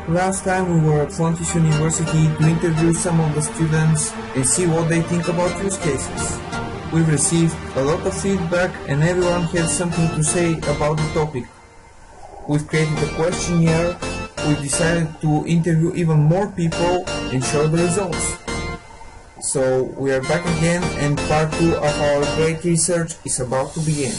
Last time we were at Fontis University to interview some of the students and see what they think about use cases. We've received a lot of feedback and everyone had something to say about the topic. We've created a questionnaire, we've decided to interview even more people and share the results. So we are back again and part 2 of our great research is about to begin.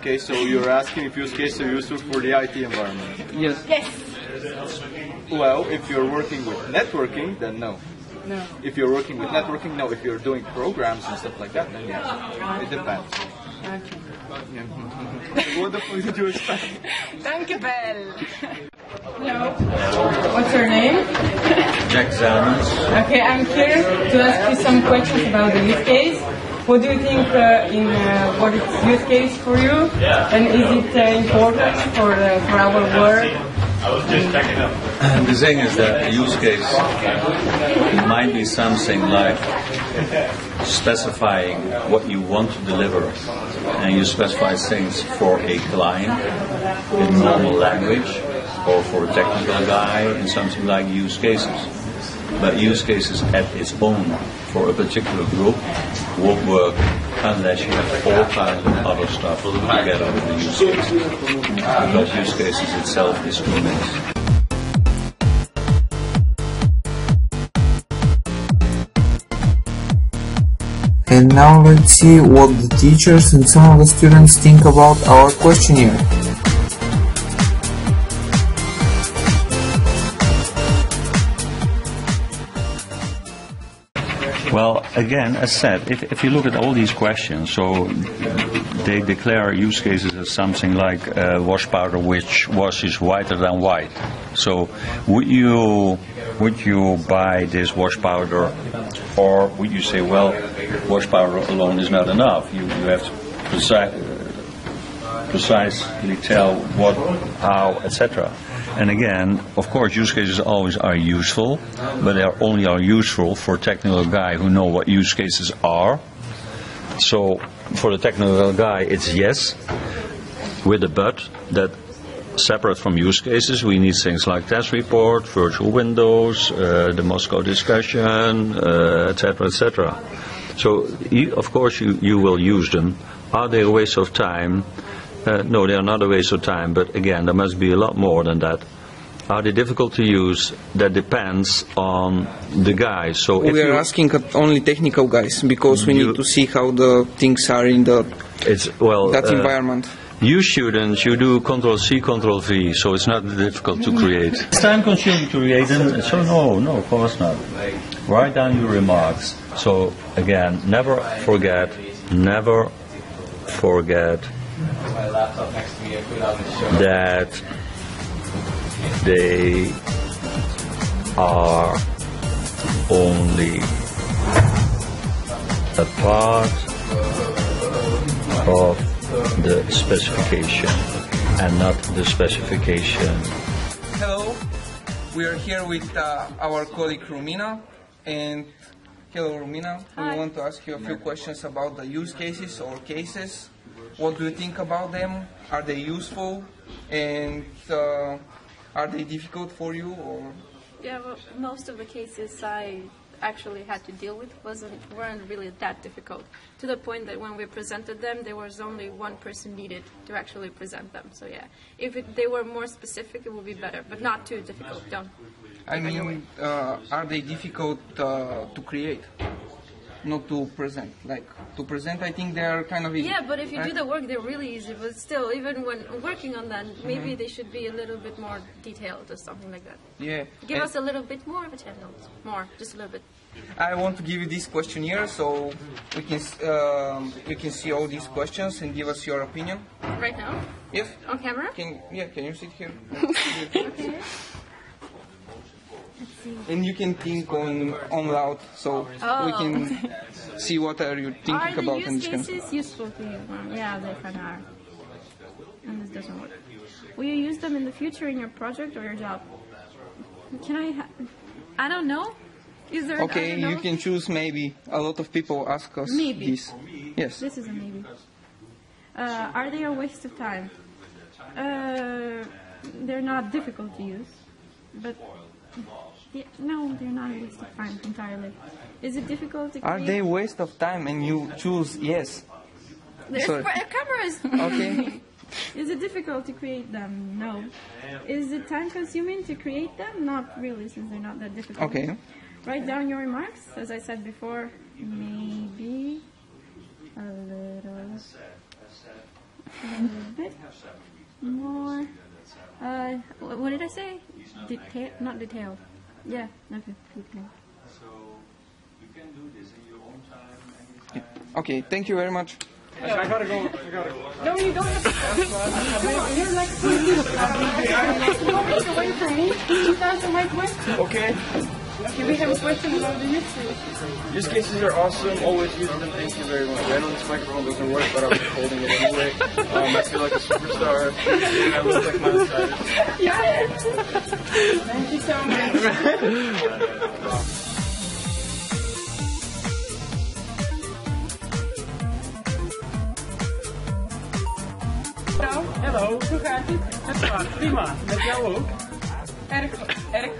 Okay, so you're asking if use cases are useful for the IT environment? Yes. Yes. Well, if you're working with networking, then no. No. If you're working with networking, no. If you're doing programs and stuff like that, then yes. It depends. Okay. Yeah. What the fuck did you expect? Dankjewel. Hello. What's your name? Jack Zalmans. Okay, I'm here to ask you some questions about the use case. What do you think what is use case for you? And is it important for our work? I was just checking up. The thing is that the use case might be something like specifying what you want to deliver, and you specify things for a client in normal language, or for a technical guy in something like use cases. But use cases at its own for a particular group won't work unless you have all kinds of other stuff together with the use cases. Because use cases itself is too many. And now let's see what the teachers and some of the students think about our questionnaire. Well, again, as said, if you look at all these questions, so they declare use cases as something like wash powder which washes whiter than white. So would you buy this wash powder, or would you say, well, wash powder alone is not enough? You have to precisely tell what, how, etc. And again, of course, use cases always are useful, but they only are useful for a technical guy who know what use cases are. So for the technical guy, it's yes, with a but, that separate from use cases, we need things like test report, virtual windows, the Moscow discussion, etc., etc. So, of course, you will use them. Are they a waste of time? No, they are not a waste of time, but again, there must be a lot more than that. Are they difficult to use? That depends on the guy. So we are asking only technical guys, because we need to see how the things are in that environment. You students, you do Ctrl-C, Ctrl-V, so it's not difficult to create. It's time-consuming to create, and so no, of course not. Write down your remarks. So again, never forget that they are only a part of the specification and not the specification. Hello, we are here with our colleague Romina, and hello Romina, we want to ask you a few questions about the use cases or cases. What do you think about them? Are they useful? And are they difficult for you? Or? Yeah, well, most of the cases I actually had to deal with weren't really that difficult, to the point that when we presented them, there was only one person needed to actually present them. So yeah, if they were more specific, it would be better, but not too difficult. Don't. I mean, are they difficult to create? Not to present. Like, to present, I think they are kind of easy. Yeah, but if you do the work, they're really easy. But still, even when working on that, maybe they should be a little bit more detailed or something like that. Yeah. Give us a little bit more of a chance. More, just a little bit. I want to give you this questionnaire, so we can you can see all these questions and give us your opinion. Right now? Yes. On camera? Can you sit here? Okay. And you can think on loud, so we can see what are you thinking about. Are the use cases useful to you? Yeah, they are. doesn't work. Will you use them in the future in your project or your job? I don't know. Is there? Okay, you can choose maybe. A lot of people ask us Maybe. this. Yes. This is a maybe. Are they a waste of time? They're not difficult to use, but no, they're not a waste of time entirely. Is it difficult to create? Are they waste of time and you choose yes? There's Sorry. cameras. Okay. Is it difficult to create them? No. Is it time consuming to create them? Not really, since they're not that difficult. Okay. Write down your remarks. As I said before, maybe a little bit more. What did I say? Not detailed. Yeah, okay, detailed. Okay, thank you very much. I gotta go. No, you don't have to. You're next to me. Don't make away from me. Just answer my question. Okay. Okay, we have a question about the use case. Use cases are awesome. Always use them. Thank you very much. I know this microphone doesn't work, but I was holding it anyway. I feel like a superstar. And I look like my outsider. Yes. Thank you so much. Hallo. Hoe gaat het? Het gaat prima. Met jou ook? Erg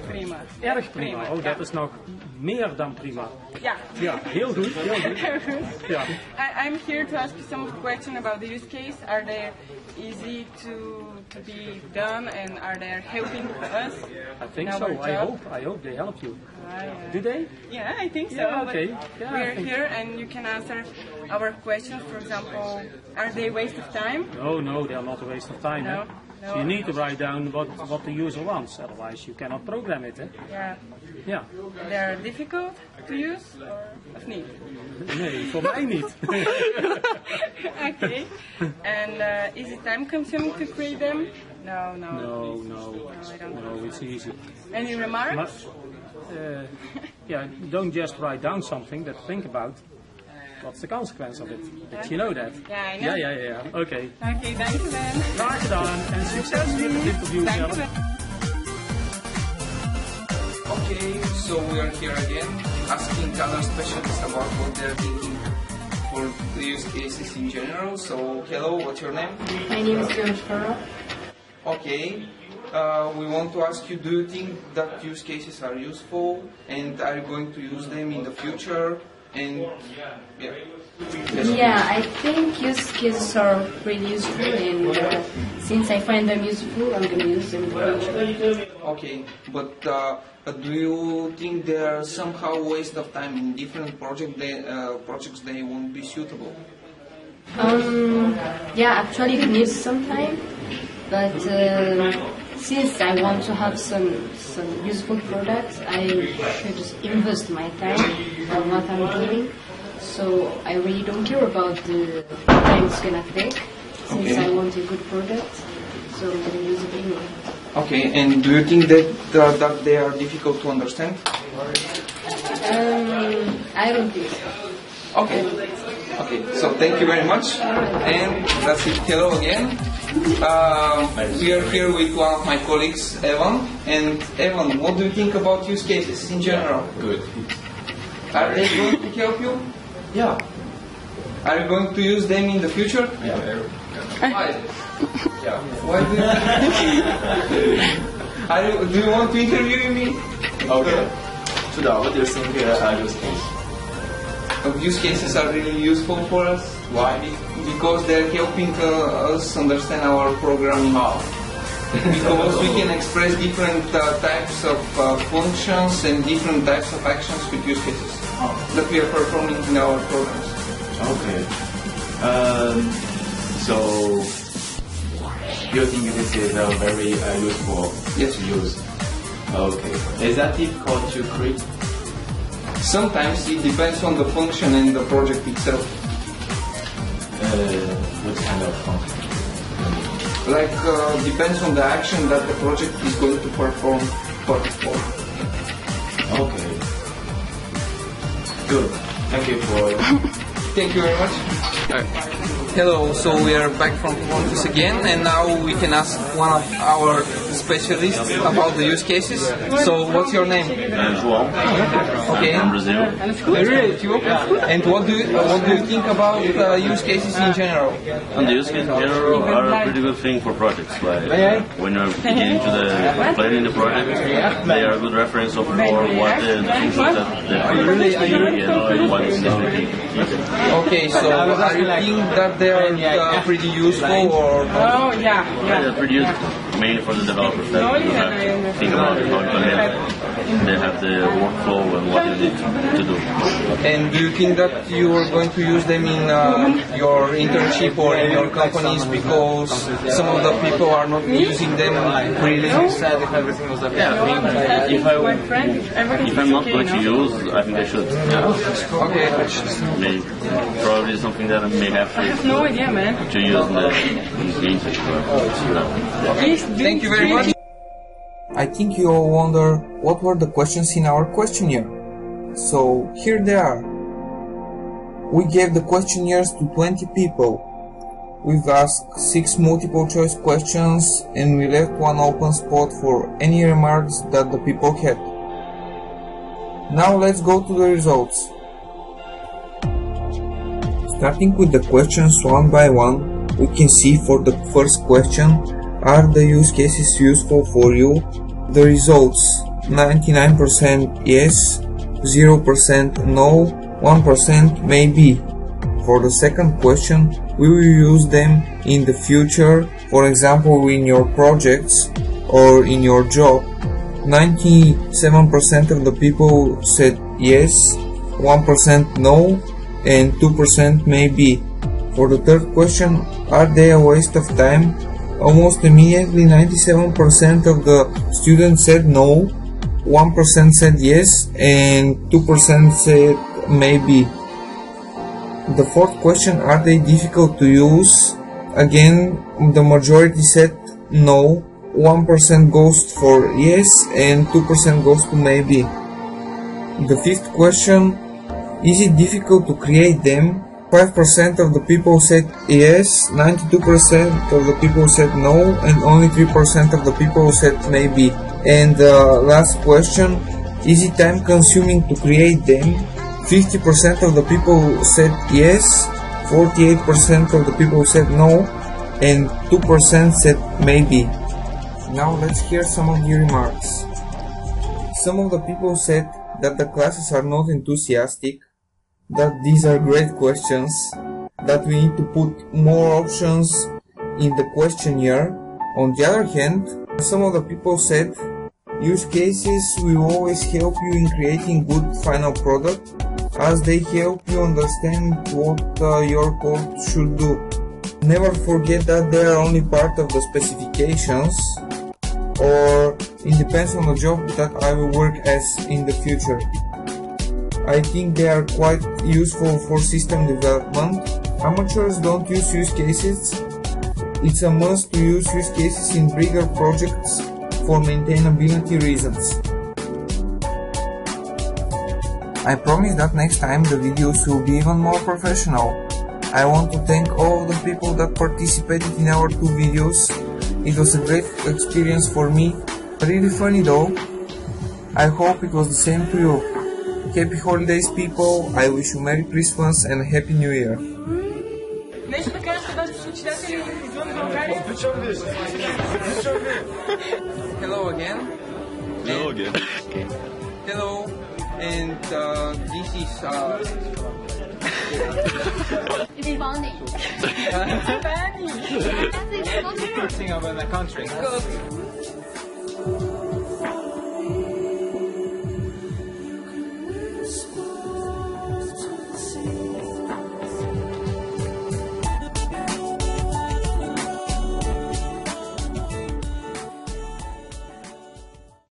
prima. Erg prima. Oh, dat is nog meer dan prima. Ja. Ja, heel goed. Heel goed. Ja. I'm here to ask you some questions about the use case. Are they easy to be done and are they helping us? I think in so. our job? I hope they help you. Yeah. Do they? Yeah, I think so. Yeah, but okay. Yeah, I we're think here and you can answer our questions. For example, are they waste of time? No, they are not a waste of time. No, Eh? no. So you need to write down what the user wants, otherwise you cannot program it. Eh? Yeah. Ja. They're difficult to use or niet? Nee, voor mij niet. Okay. And is it time consuming to create them? No. I don't know. No, it's easy. Any remarks? Maar, yeah, don't just write down something, but think about what's the consequence of it. Did you know that? Yeah, I know. Yeah. Okay. Oké, dankjewel. Graag gedaan en succes met het interview. Dankjewel. Okay, so we are here again asking other specialists about what they're thinking for the use cases in general. So, hello, what's your name? My name is Joshua. Okay, we want to ask you, do you think that use cases are useful and are you going to use them in the future? And yeah. Yeah, I think use cases are pretty useful, and since I find them useful, I'm going to use them in the future. Okay, but do you think they are somehow waste of time in different projects they won't be suitable? Yeah, actually it needs some time, but since I want to have some useful products, I should just invest my time on what I'm doing. So I really don't care about the time it's gonna take, since Okay. I want a good product. So I'm gonna use it anyway. Okay, and do you think that they are difficult to understand? I don't think so. Okay, so thank you very much, and that's it. Hello again. We are here with one of my colleagues, Evan. And Evan, what do you think about use cases in general? Good. Are they going to help you? Yeah. Are you going to use them in the future? Yeah. Why? Yeah. Why do you want to interview me? Okay. So now, what do you think use case? Use cases are really useful for us. Why? Because they're helping us understand our programming. Because we can express different types of functions and different types of actions with use cases that we are performing in our programs. Okay. So, you think this is very useful Yes. to use? Okay. Is that difficult to create? Sometimes it depends on the function and the project itself. What kind of function? Like, depends on the action that the project is going to perform. Okay. Good. Thank you for Thank you very much. Hello, so we are back from Pontus again, and now we can ask one of our specialists about the use cases. So, what's your name? João. Okay. From Brazil. And what do you think about use cases in general? And the use cases in general are a pretty good thing for projects. Like when you're beginning to planning the project, they are a good reference of for what the things that the project is and what is Okay, so are you think that they are pretty useful or? Oh yeah. They're pretty useful, mainly for the developers that you have to think about how to implement. They have the workflow and what you need to do. And do you think that you are going to use them in your internship or in your companies because some of the people are not using them really? Yeah, I mean, if I'm not going to use, I think I should. Okay. Maybe, probably something that I may have No idea, man. to use in the internship. Thank you very much. I think you all wonder what were the questions in our questionnaire. So here they are. We gave the questionnaires to 20 people. We've asked 6 multiple choice questions and we left 1 open spot for any remarks that the people had. Now let's go to the results. Starting with the questions one by one, we can see for the first question, are the use cases useful for you? The results, 99% yes, 0% no, 1% maybe. For the second question, we will use them in the future, for example in your projects or in your job. 97% of the people said yes, 1% no, and 2% maybe. For the third question, are they a waste of time? Almost immediately 97% of the students said no, 1% said yes, and 2% said maybe. The fourth question, are they difficult to use? Again, the majority said no, 1% goes for yes, and 2% goes to maybe. The fifth question, is it difficult to create them? 5% of the people said yes, 92% of the people said no, and only 3% of the people said maybe. And the last question, is it time consuming to create them? 50% of the people said yes, 48% of the people said no, and 2% said maybe. Now let's hear some of the remarks. Some of the people said that the classes are not enthusiastic, that these are great questions, that we need to put more options in the questionnaire. On the other hand, some of the people said use cases will always help you in creating good final product, as they help you understand what your code should do. Never forget that they are only part of the specifications, or it depends on the job that I will work as in the future. I think they are quite useful for system development. Amateurs don't use use cases. It's a must to use use cases in bigger projects for maintainability reasons. I promise that next time the videos will be even more professional. I want to thank all the people that participated in our 2 videos. It was a great experience for me. Really funny though. I hope it was the same to you. Happy holidays people, I wish you Merry Christmas and Happy New Year. Hello again. Hello again. Hello, and this is It's funny. Thing about the country.